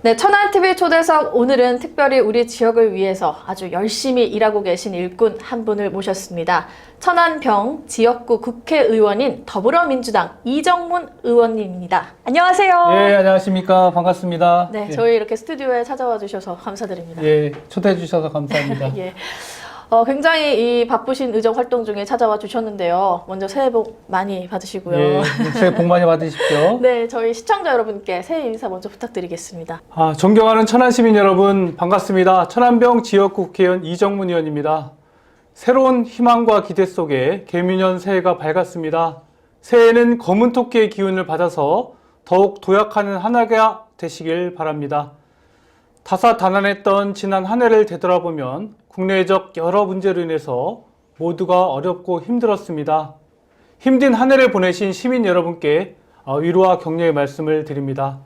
네, 천안TV 초대석 오늘은 특별히 우리 지역을 위해서 아주 열심히 일하고 계신 일꾼 한 분을 모셨습니다. 천안병 지역구 국회의원인 더불어민주당 이정문 의원님입니다. 안녕하세요. 예, 안녕하십니까. 반갑습니다. 네, 예. 저희 이렇게 스튜디오에 찾아와 주셔서 감사드립니다. 예, 초대해 주셔서 감사합니다. 예. 굉장히 이 바쁘신 의정 활동 중에 찾아와 주셨는데요. 먼저 새해 복 많이 받으시고요. 예, 새해 복 많이 받으십시오. 네, 저희 시청자 여러분께 새해 인사 먼저 부탁드리겠습니다. 존경하는 천안시민 여러분, 반갑습니다. 천안병 지역구 국회의원 이정문 의원입니다. 새로운 희망과 기대 속에 개미년 새해가 밝았습니다. 새해에는 검은 토끼의 기운을 받아서 더욱 도약하는 한 해가 되시길 바랍니다. 다사다난했던 지난 한 해를 되돌아보면 국내적 여러 문제로 인해서 모두가 어렵고 힘들었습니다. 힘든 한 해를 보내신 시민 여러분께 위로와 격려의 말씀을 드립니다.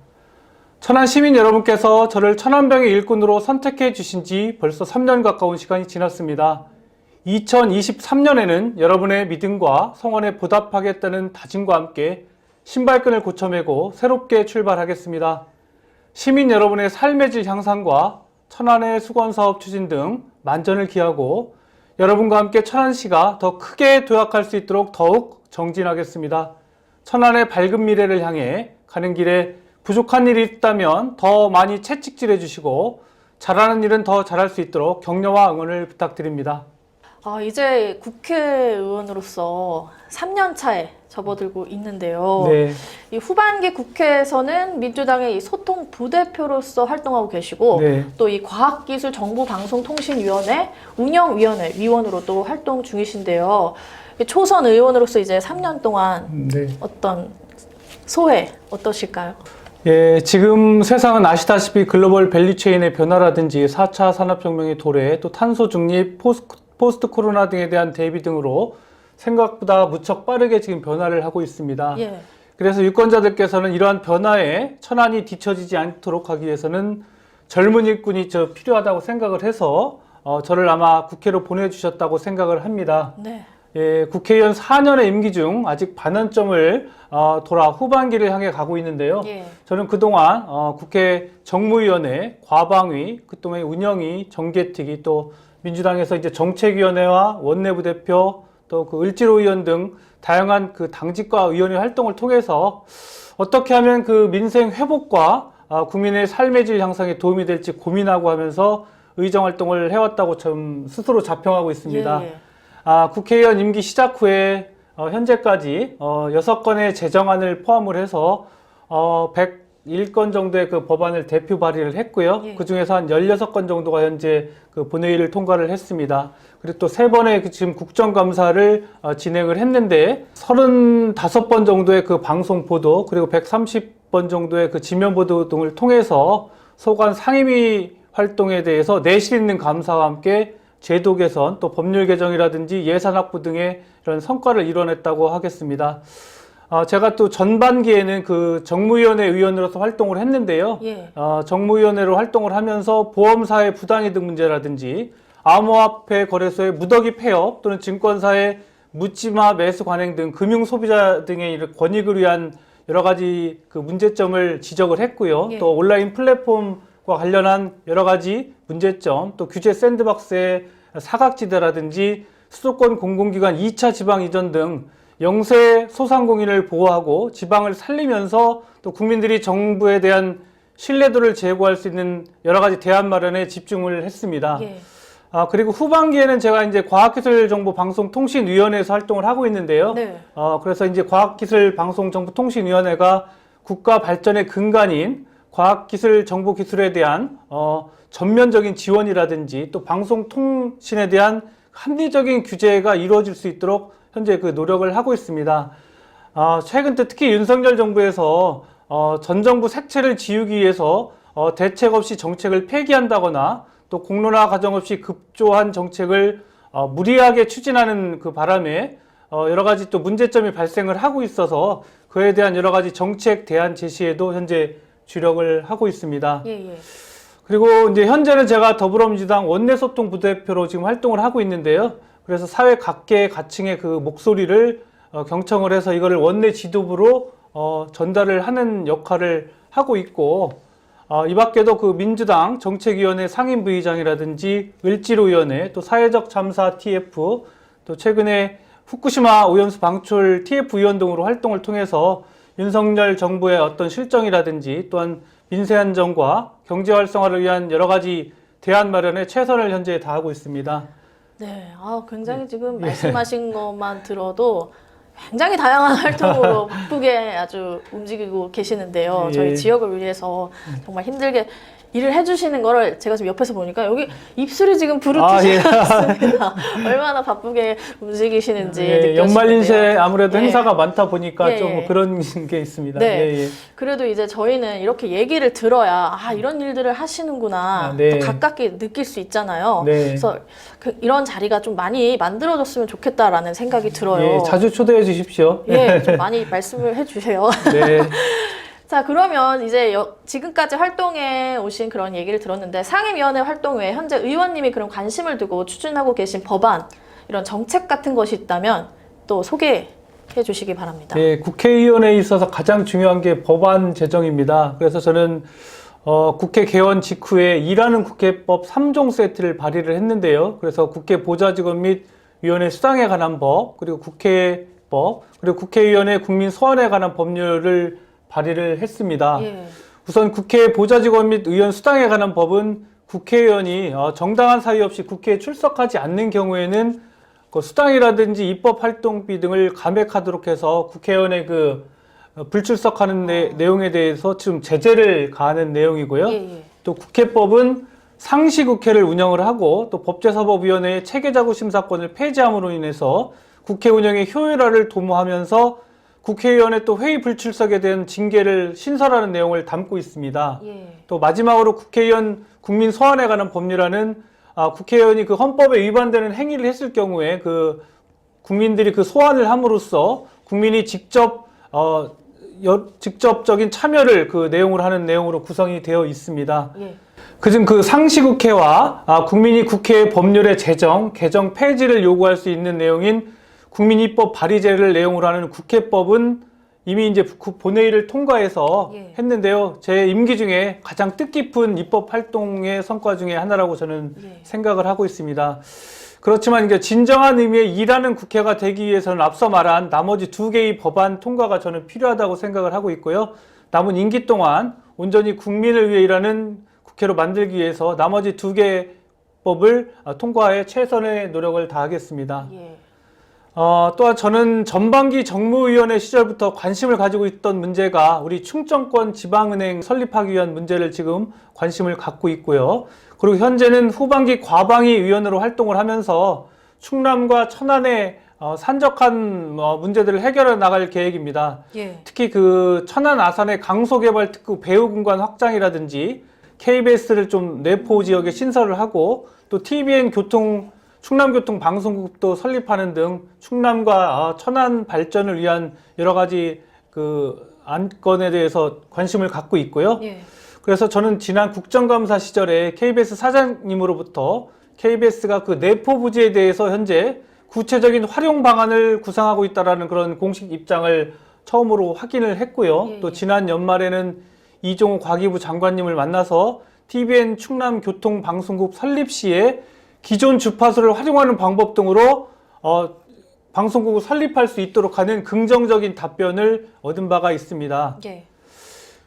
천안 시민 여러분께서 저를 천안병의 일꾼으로 선택해 주신 지 벌써 3년 가까운 시간이 지났습니다. 2023년에는 여러분의 믿음과 성원에 보답하겠다는 다짐과 함께 신발끈을 고쳐매고 새롭게 출발하겠습니다. 시민 여러분의 삶의 질 향상과 천안의 수건사업 추진 등 만전을 기하고 여러분과 함께 천안시가 더 크게 도약할 수 있도록 더욱 정진하겠습니다. 천안의 밝은 미래를 향해 가는 길에 부족한 일이 있다면 더 많이 채찍질해 주시고 잘하는 일은 더 잘할 수 있도록 격려와 응원을 부탁드립니다. 이제 국회의원으로서 3년 차에 접어들고 있는데요. 네. 이 후반기 국회에서는 민주당의 이 소통 부대표로서 활동하고 계시고 네. 또 이 과학기술정보방송통신위원회 운영위원회 위원으로도 활동 중이신데요. 초선 의원으로서 이제 3년 동안 네. 어떤 소회 어떠실까요? 예, 지금 세상은 아시다시피 글로벌 밸류체인의 변화라든지 4차 산업혁명의 도래, 또 탄소 중립, 포스트 코로나 등에 대한 대비 등으로 생각보다 무척 빠르게 지금 변화를 하고 있습니다. 예. 그래서 유권자들께서는 이러한 변화에 천안이 뒤처지지 않도록 하기 위해서는 젊은 일꾼이 필요하다고 생각을 해서 저를 아마 국회로 보내주셨다고 생각을 합니다. 네. 예, 국회의원 4년의 임기 중 아직 반환점을 돌아 후반기를 향해 가고 있는데요. 예. 저는 그동안 국회 정무위원회, 과방위, 그동안 운영위, 정개특위, 또 민주당에서 이제 정책위원회와 원내부대표, 또 그 을지로위원 등 다양한 그 당직과 의원의 활동을 통해서 어떻게 하면 그 민생 회복과 국민의 삶의 질 향상에 도움이 될지 고민하고 하면서 의정 활동을 해왔다고 좀 스스로 자평하고 있습니다. 예. 국회의원 임기 시작 후에 현재까지 6건의 제정안을 포함을 해서 101건 정도의 그 법안을 대표 발의를 했고요. 예. 그 중에서 한 16건 정도가 현재 그 본회의를 통과를 했습니다. 그리고 또 3번의 지금 국정감사를 진행을 했는데 35번 정도의 그 방송 보도 그리고 130번 정도의 그 지면 보도 등을 통해서 소관 상임위 활동에 대해서 내실 있는 감사와 함께 제도 개선, 또 법률 개정이라든지 예산 확보 등의 이런 성과를 이뤄냈다고 하겠습니다. 제가 또 전반기에는 그 정무위원회 의원으로서 활동을 했는데요. 예. 정무위원회로 활동을 하면서 보험사의 부당이득 문제라든지 암호화폐 거래소의 무더기 폐업 또는 증권사의 묻지마 매수 관행 등 금융 소비자 등의 권익을 위한 여러 가지 그 문제점을 지적을 했고요. 예. 또 온라인 플랫폼과 관련한 여러 가지 문제점, 또 규제 샌드박스의 사각지대라든지 수도권 공공기관 2차 지방 이전 등 영세 소상공인을 보호하고 지방을 살리면서 또 국민들이 정부에 대한 신뢰도를 제고할 수 있는 여러 가지 대안 마련에 집중을 했습니다. 예. 그리고 후반기에는 제가 이제 과학기술정보방송통신위원회에서 활동을 하고 있는데요. 네. 그래서 이제 과학기술방송정보통신위원회가 국가 발전의 근간인 과학기술정보기술에 대한 전면적인 지원이라든지 또 방송통신에 대한 합리적인 규제가 이루어질 수 있도록 현재 그 노력을 하고 있습니다. 최근 특히 윤석열 정부에서 전 정부 색채를 지우기 위해서 대책 없이 정책을 폐기한다거나 또 공론화 과정 없이 급조한 정책을 무리하게 추진하는 그 바람에 여러 가지 또 문제점이 발생을 하고 있어서 그에 대한 여러 가지 정책 대안 제시에도 현재 주력을 하고 있습니다. 예. 그리고 이제 현재는 제가 더불어민주당 원내소통 부대표로 지금 활동을 하고 있는데요. 그래서 사회 각계 가층의 그 목소리를 경청을 해서 이거를 원내 지도부로 전달을 하는 역할을 하고 있고, 이 밖에도 그 민주당 정책위원회 상임부의장이라든지 을지로위원회, 또 사회적 참사 TF, 또 최근에 후쿠시마 오염수 방출 TF 위원 등으로 활동을 통해서 윤석열 정부의 어떤 실정이라든지 또한 민생 안정과 경제 활성화를 위한 여러 가지 대안 마련에 최선을 현재 다하고 있습니다. 네, 굉장히 지금 말씀하신 것만 들어도 굉장히 다양한 활동으로 바쁘게 아주 움직이고 계시는데요. 저희 지역을 위해서 정말 힘들게 일을 해주시는 거를 제가 지금 옆에서 보니까 여기 입술이 지금 부르트셨습니다. 얼마나 바쁘게 움직이시는지 느껴지는데요. 연말 인쇄 아무래도 행사가 많다 보니까 좀 그런 게 있습니다. 네. 그래도 이제 저희는 이렇게 얘기를 들어야 이런 일들을 하시는구나 또 가깝게 느낄 수 있잖아요. 그래서 이런 자리가 좀 많이 만들어졌으면 좋겠다라는 생각이 들어요. 자주 초대해 주십시오. 좀 많이 말씀을 해주세요. 자, 그러면 이제 지금까지 활동에 오신 그런 얘기를 들었는데 상임위원회 활동 외에 현재 의원님이 그런 관심을 두고 추진하고 계신 법안, 이런 정책 같은 것이 있다면 또 소개해 주시기 바랍니다. 네, 국회의원에 있어서 가장 중요한 게 법안 제정입니다. 그래서 저는 국회 개원 직후에 일하는 국회법 3종 세트를 발의를 했는데요. 그래서 국회 보좌직원 및 위원회 수당에 관한 법, 그리고 국회법, 그리고 국회의원의 국민 소환에 관한 법률을 발의를 했습니다. 우선 국회 보좌직원 및 의원 수당에 관한 법은 국회의원이 정당한 사유 없이 국회에 출석하지 않는 경우에는 그 수당이라든지 입법활동비 등을 감액하도록 해서 국회의원의 그 불출석하는 내용에 대해서 지금 제재를 가하는 내용이고요. 또 국회법은 상시국회를 운영을 하고 또 법제사법위원회의 체계자구 심사권을 폐지함으로 인해서 국회 운영의 효율화를 도모하면서 국회의원의 또 회의 불출석에 대한 징계를 신설하는 내용을 담고 있습니다. 또 마지막으로 국회의원 국민 소환에 관한 법률안은 국회의원이 그 헌법에 위반되는 행위를 했을 경우에 그 국민들이 그 소환을 함으로써 국민이 직접적인 참여를 그 내용으로 하는 내용으로 구성이 되어 있습니다. 그중 그 상시국회와 국민이 국회 법률의 제정, 개정, 폐지를 요구할 수 있는 내용인 국민입법 발의제를 내용으로 하는 국회법은 이미 이제 본회의를 통과해서 했는데요. 제 임기 중에 가장 뜻깊은 입법 활동의 성과 중에 하나라고 저는 생각을 하고 있습니다. 그렇지만 이게 진정한 의미의 일하는 국회가 되기 위해서는 앞서 말한 나머지 2개의 법안 통과가 저는 필요하다고 생각을 하고 있고요. 남은 임기 동안 온전히 국민을 위해 일하는 국회로 만들기 위해서 나머지 2개 법을 통과해 최선의 노력을 다하겠습니다. 또한 저는 전반기 정무위원회 시절부터 관심을 가지고 있던 문제가 우리 충청권 지방은행 설립하기 위한 문제를 지금 관심을 갖고 있고요. 그리고 현재는 후반기 과방위 위원으로 활동을 하면서 충남과 천안의 산적한 문제들을 해결해 나갈 계획입니다. 특히 그 천안 아산의 강소개발 특구 배후공간 확장이라든지 KBS를 좀 내포 지역에 신설을 하고 또 TVN 충남교통방송국도 설립하는 등 충남과 천안 발전을 위한 여러 가지 그 안건에 대해서 관심을 갖고 있고요. 그래서 저는 지난 국정감사 시절에 KBS 사장님으로부터 KBS가 그 내포 부지에 대해서 현재 구체적인 활용 방안을 구상하고 있다라는 그런 공식 입장을 처음으로 확인을 했고요. 또 지난 연말에는 이종호 과기부 장관님을 만나서 TVN 충남교통방송국 설립 시에 기존 주파수를 활용하는 방법 등으로 방송국을 설립할 수 있도록 하는 긍정적인 답변을 얻은 바가 있습니다.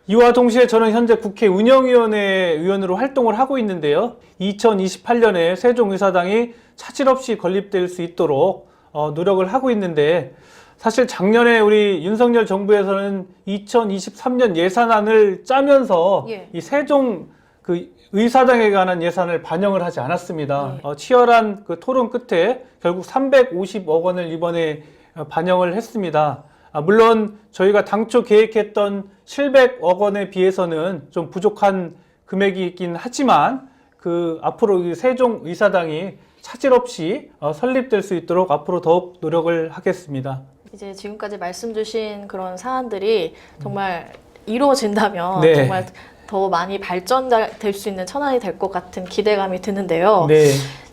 이와 동시에 저는 현재 국회 운영위원회 위원으로 활동을 하고 있는데요. 2028년에 세종의사당이 차질 없이 건립될 수 있도록 노력을 하고 있는데 사실 작년에 우리 윤석열 정부에서는 2023년 예산안을 짜면서 이 세종 그 의사당에 관한 예산을 반영을 하지 않았습니다. 치열한 그 토론 끝에 결국 350억 원을 이번에 반영을 했습니다. 물론 저희가 당초 계획했던 700억 원에 비해서는 좀 부족한 금액이 있긴 하지만 그 앞으로 세종 의사당이 차질 없이 설립될 수 있도록 앞으로 더욱 노력을 하겠습니다. 이제 지금까지 말씀 주신 그런 사안들이 정말 이루어진다면 정말 더 많이 발전될 수 있는 천안이 될 것 같은 기대감이 드는데요.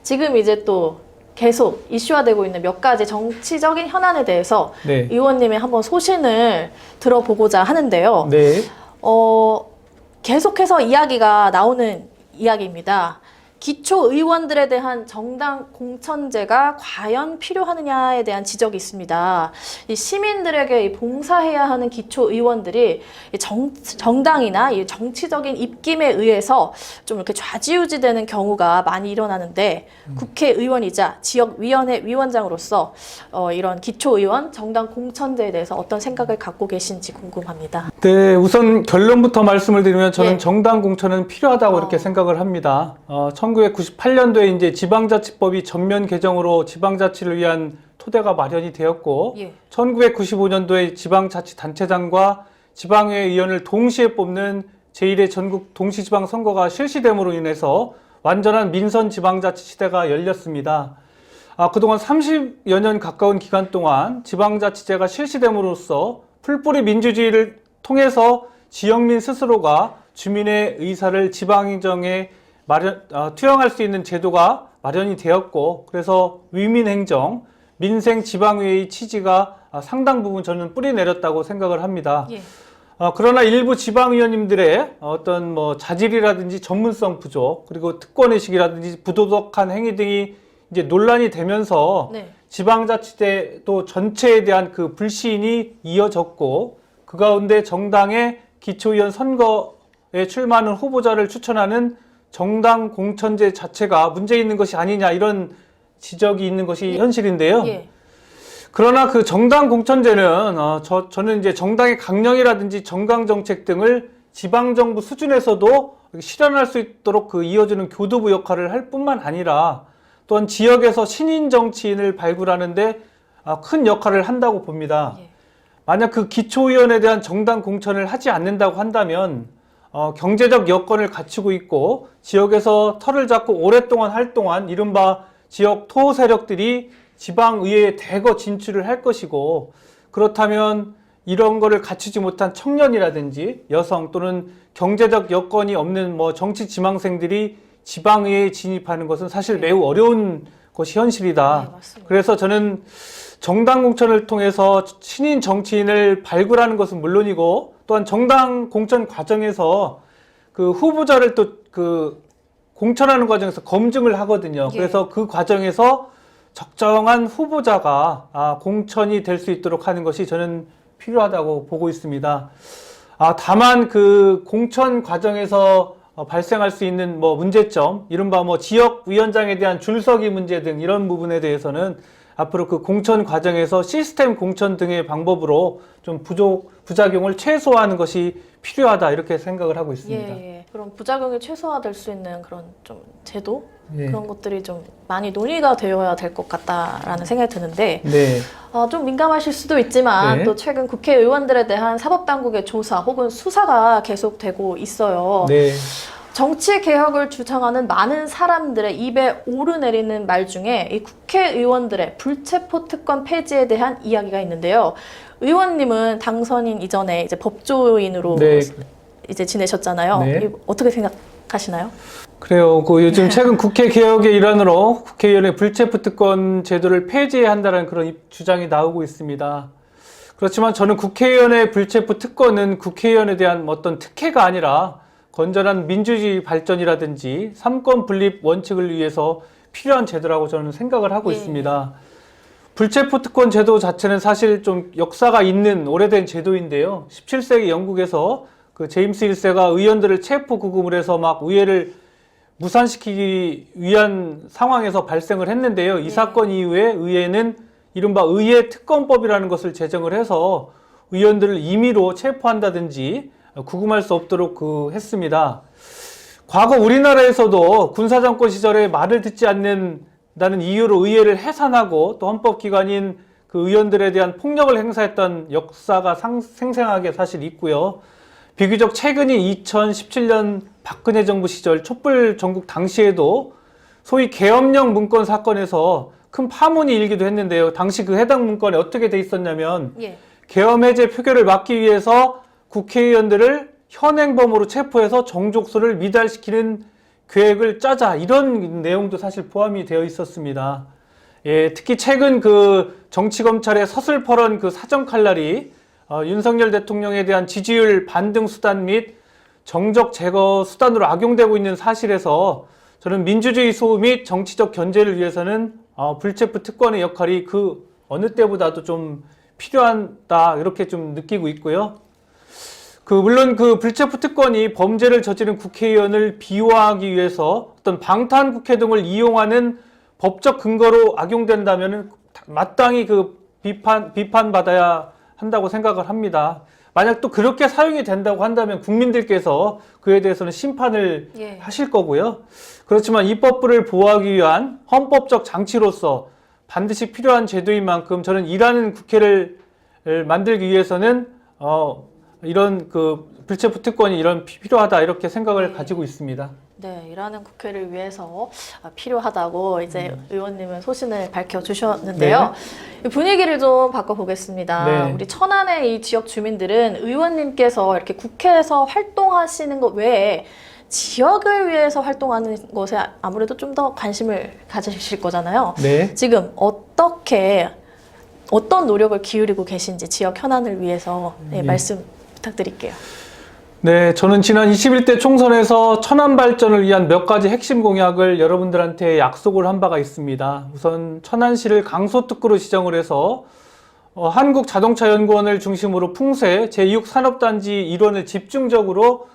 지금 이제 또 계속 이슈화되고 있는 몇 가지 정치적인 현안에 대해서 의원님의 한번 소신을 들어보고자 하는데요. 계속해서 이야기가 나오는 이야기입니다. 기초의원들에 대한 정당 공천제가 과연 필요하느냐에 대한 지적이 있습니다. 이 시민들에게 봉사해야 하는 기초의원들이 정당이나 이 정치적인 입김에 의해서 좀 이렇게 좌지우지되는 경우가 많이 일어나는데 국회의원이자 지역위원회 위원장으로서 이런 기초의원 정당 공천제에 대해서 어떤 생각을 갖고 계신지 궁금합니다. 네, 우선 결론부터 말씀을 드리면 저는 예. 정당 공천은 필요하다고 이렇게 생각을 합니다. 1998년도에 이제 지방자치법이 전면 개정으로 지방자치를 위한 토대가 마련이 되었고, 예. 1995년도에 지방자치단체장과 지방의회 의원을 동시에 뽑는 제1회 전국 동시지방선거가 실시됨으로 인해서 완전한 민선 지방자치 시대가 열렸습니다. 그동안 30여 년 가까운 기간 동안 지방자치제가 실시됨으로써 풀뿌리 민주주의를 통해서 지역민 스스로가 주민의 의사를 지방행정에 투영할 수 있는 제도가 마련이 되었고, 그래서 위민행정, 민생 지방의회의 취지가 상당 부분 저는 뿌리 내렸다고 생각을 합니다. 예. 그러나 일부 지방의원님들의 어떤 자질이라든지 전문성 부족, 그리고 특권의식이라든지 부도덕한 행위 등이 이제 논란이 되면서 네. 지방자치제도 전체에 대한 그 불신이 이어졌고, 그 가운데 정당의 기초의원 선거에 출마하는 후보자를 추천하는 정당 공천제 자체가 문제 있는 것이 아니냐, 이런 지적이 있는 것이 현실인데요. 예. 그러나 그 정당 공천제는 저는 이제 정당의 강령이라든지 정강 정책 등을 지방정부 수준에서도 실현할 수 있도록 그 이어주는 교두부 역할을 할 뿐만 아니라 또한 지역에서 신인 정치인을 발굴하는데 큰 역할을 한다고 봅니다. 예. 만약 그 기초의원에 대한 정당 공천을 하지 않는다고 한다면 경제적 여건을 갖추고 있고 지역에서 털을 잡고 오랫동안 활동한 이른바 지역 토 세력들이 지방의회에 대거 진출을 할 것이고, 그렇다면 이런 거를 갖추지 못한 청년이라든지 여성 또는 경제적 여건이 없는 정치 지망생들이 지방의회에 진입하는 것은 사실 매우 어려운 것이 현실이다. 네, 맞습니다. 그래서 저는 정당 공천을 통해서 신인 정치인을 발굴하는 것은 물론이고, 또한 정당 공천 과정에서 그 후보자를 또 공천하는 과정에서 검증을 하거든요. 예. 그래서 그 과정에서 적정한 후보자가 공천이 될 수 있도록 하는 것이 저는 필요하다고 보고 있습니다. 다만 그 공천 과정에서 발생할 수 있는 문제점, 이른바 지역위원장에 대한 줄서기 문제 등 이런 부분에 대해서는 앞으로 그 공천 과정에서 시스템 공천 등의 방법으로 좀 부작용을 최소화하는 것이 필요하다, 이렇게 생각을 하고 있습니다. 예. 그럼 부작용이 최소화될 수 있는 그런 좀 제도? 예. 그런 것들이 좀 많이 논의가 되어야 될 것 같다라는 생각이 드는데, 네. 좀 민감하실 수도 있지만 네. 또 최근 국회의원들에 대한 사법당국의 조사 혹은 수사가 계속되고 있어요. 네. 정치 개혁을 주장하는 많은 사람들의 입에 오르내리는 말 중에 이 국회의원들의 불체포 특권 폐지에 대한 이야기가 있는데요. 의원님은 당선인 이전에 이제 법조인으로 네. 이제 지내셨잖아요. 네. 이거 어떻게 생각하시나요? 그래요. 요즘 최근 국회 개혁의 일환으로 국회의원의 불체포 특권 제도를 폐지해야 한다는 그런 주장이 나오고 있습니다. 그렇지만 저는 국회의원의 불체포 특권은 국회의원에 대한 어떤 특혜가 아니라 건전한 민주주의 발전이라든지 삼권 분립 원칙을 위해서 필요한 제도라고 저는 생각을 하고 예. 있습니다. 불체포 특권 제도 자체는 사실 좀 역사가 있는 오래된 제도인데요. 17세기 영국에서 그 제임스 1세가 의원들을 체포 구금을 해서 막 의회를 무산시키기 위한 상황에서 발생을 했는데요. 이 사건 이후에 의회는 이른바 의회 특검법이라는 것을 제정을 해서 의원들을 임의로 체포한다든지 구금할 수 없도록 했습니다. 과거 우리나라에서도 군사정권 시절에 말을 듣지 않는다는 이유로 의회를 해산하고 또 헌법기관인 그 의원들에 대한 폭력을 행사했던 역사가 생생하게 사실 있고요. 비교적 최근인 2017년 박근혜 정부 시절 촛불 전국 당시에도 소위 계엄령 문건 사건에서 큰 파문이 일기도 했는데요. 당시 그 해당 문건에 어떻게 돼 있었냐면 계엄 해제 표결을 막기 위해서 국회의원들을 현행범으로 체포해서 정족수를 미달시키는 계획을 짜자, 이런 내용도 사실 포함이 되어 있었습니다. 예, 특히 최근 그 정치검찰의 서슬퍼런 그 사정칼날이 윤석열 대통령에 대한 지지율 반등 수단 및 정적 제거 수단으로 악용되고 있는 사실에서 저는 민주주의 수호 및 정치적 견제를 위해서는 불체포 특권의 역할이 그 어느 때보다도 좀 필요하다 이렇게 좀 느끼고 있고요. 물론 그 불체포 특권이 범죄를 저지른 국회의원을 비호하기 위해서 어떤 방탄 국회 등을 이용하는 법적 근거로 악용된다면 마땅히 비판받아야 한다고 생각을 합니다. 만약 또 그렇게 사용이 된다고 한다면 국민들께서 그에 대해서는 심판을 하실 거고요. 그렇지만 입법부를 보호하기 위한 헌법적 장치로서 반드시 필요한 제도인 만큼 저는 일하는 국회를 만들기 위해서는 이런 불체포 특권이 필요하다 이렇게 생각을 가지고 있습니다. 네, 일하는 국회를 위해서 필요하다고 이제 의원님은 소신을 밝혀주셨는데요. 네. 분위기를 좀 바꿔보겠습니다. 네. 우리 천안의 이 지역 주민들은 의원님께서 이렇게 국회에서 활동하시는 것 외에 지역을 위해서 활동하는 것에 아무래도 좀 더 관심을 가지실 거잖아요. 네. 지금 어떤 노력을 기울이고 계신지 지역 현안을 위해서 말씀 부탁드릴게요. 네, 저는 지난 21대 총선에서 천안 발전을 위한 몇 가지 핵심 공약을 여러분들한테 약속을 한 바가 있습니다. 우선 천안시를 강소특구로 지정을 해서 한국자동차연구원을 중심으로 풍세 제6산업단지 일원을 집중적으로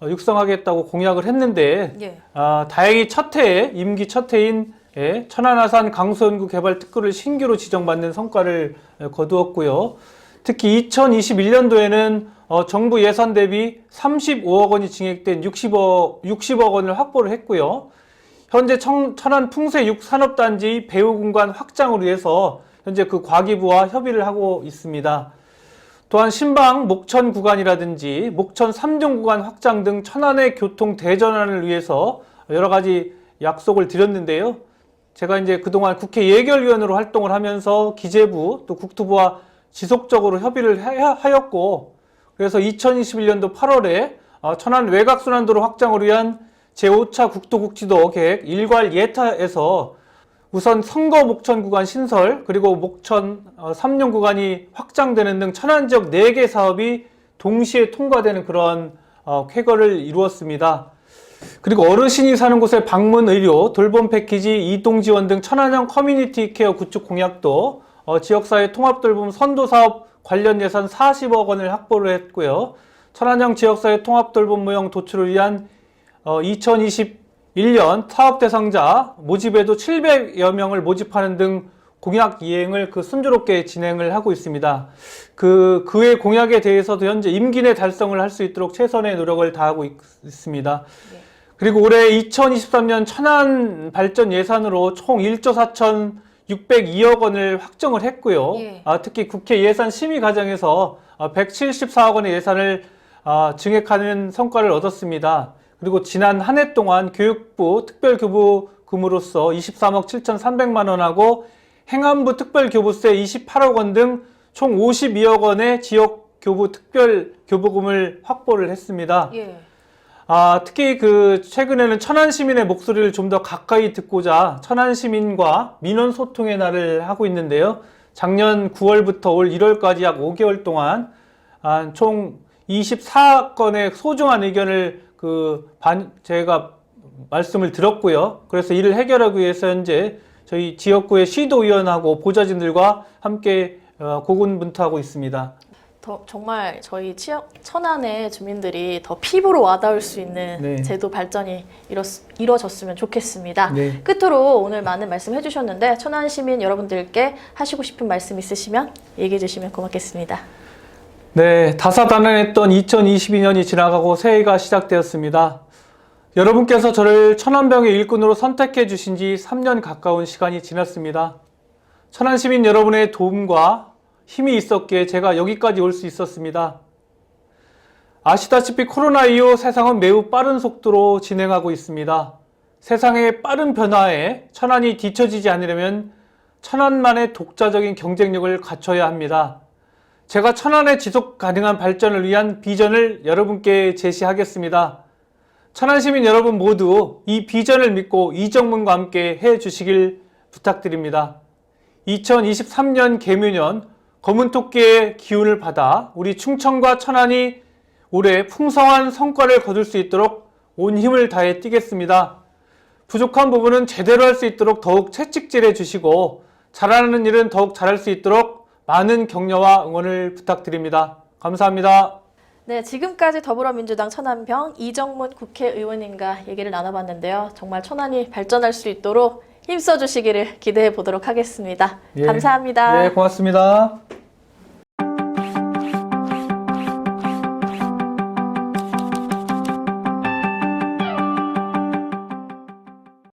육성하겠다고 공약을 했는데 다행히 임기 첫 해인 천안아산 강소연구 개발 특구를 신규로 지정받는 성과를 거두었고요. 특히 2021년도에는 정부 예산 대비 35억 원이 증액된 60억 원을 확보를 했고요. 현재 천안 풍세 6산업단지 배후 공간 확장을 위해서 현재 과기부와 협의를 하고 있습니다. 또한 신방 목천 구간이라든지 목천 3종 구간 확장 등 천안의 교통 대전환을 위해서 여러 가지 약속을 드렸는데요. 제가 이제 그동안 국회 예결위원으로 활동을 하면서 기재부 또 국토부와 지속적으로 협의를 하였고, 그래서 2021년도 8월에 천안 외곽순환도로 확장을 위한 제5차 국토국지도 계획 일괄 예타에서 우선 성거 목천 구간 신설, 그리고 목천 3용 구간이 확장되는 등 천안 지역 4개 사업이 동시에 통과되는 그런 쾌거를 이루었습니다. 그리고 어르신이 사는 곳에 방문 의료, 돌봄 패키지, 이동 지원 등 천안형 커뮤니티 케어 구축 공약도 지역사회 통합돌봄 선도사업 관련 예산 40억 원을 확보를 했고요. 천안형 지역사회 통합돌봄 모형 도출을 위한 2021년 사업 대상자 모집에도 700여 명을 모집하는 등 공약 이행을 순조롭게 진행을 하고 있습니다. 그의 공약에 대해서도 현재 임기 내 달성을 할 수 있도록 최선의 노력을 다하고 있습니다. 네. 그리고 올해 2023년 천안 발전 예산으로 총 1조 4,602억 원을 확정을 했고요. 특히 국회 예산 심의 과정에서 174억 원의 예산을 증액하는 성과를 얻었습니다. 그리고 지난 한 해 동안 교육부 특별교부금으로서 23억 7,300만 원하고 행안부 특별교부세 28억 원 등 총 52억 원의 지역교부 특별교부금을 확보를 했습니다. 특히 최근에는 천안 시민의 목소리를 좀 더 가까이 듣고자 천안 시민과 민원 소통의 날을 하고 있는데요. 작년 9월부터 올 1월까지 약 5개월 동안 총 24건의 소중한 의견을 제가 말씀을 들었고요. 그래서 이를 해결하기 위해서 현재 저희 지역구의 시도의원하고 보좌진들과 함께 고군분투하고 있습니다. 정말 저희 천안의 주민들이 더 피부로 와닿을 수 있는 제도 발전이 이루어졌으면 좋겠습니다. 끝으로 오늘 많은 말씀 해주셨는데 천안 시민 여러분들께 하시고 싶은 말씀 있으시면 얘기해 주시면 고맙겠습니다. 네, 다사다난했던 2022년이 지나가고 새해가 시작되었습니다. 여러분께서 저를 천안병의 일꾼으로 선택해 주신 지 3년 가까운 시간이 지났습니다. 천안 시민 여러분의 도움과 힘이 있었기에 제가 여기까지 올 수 있었습니다. 아시다시피 코로나 이후 세상은 매우 빠른 속도로 진행하고 있습니다. 세상의 빠른 변화에 천안이 뒤처지지 않으려면 천안만의 독자적인 경쟁력을 갖춰야 합니다. 제가 천안의 지속 가능한 발전을 위한 비전을 여러분께 제시하겠습니다. 천안 시민 여러분 모두 이 비전을 믿고 이정문과 함께 해주시길 부탁드립니다. 2023년 개묘년 검은 토끼의 기운을 받아 우리 충청과 천안이 올해 풍성한 성과를 거둘 수 있도록 온 힘을 다해 뛰겠습니다. 부족한 부분은 제대로 할 수 있도록 더욱 채찍질해 주시고 잘하는 일은 더욱 잘할 수 있도록 많은 격려와 응원을 부탁드립니다. 감사합니다. 네, 지금까지 더불어민주당 천안병 이정문 국회의원님과 얘기를 나눠봤는데요. 정말 천안이 발전할 수 있도록 힘써 주시기를 기대해 보도록 하겠습니다. 예. 감사합니다. 네, 고맙습니다.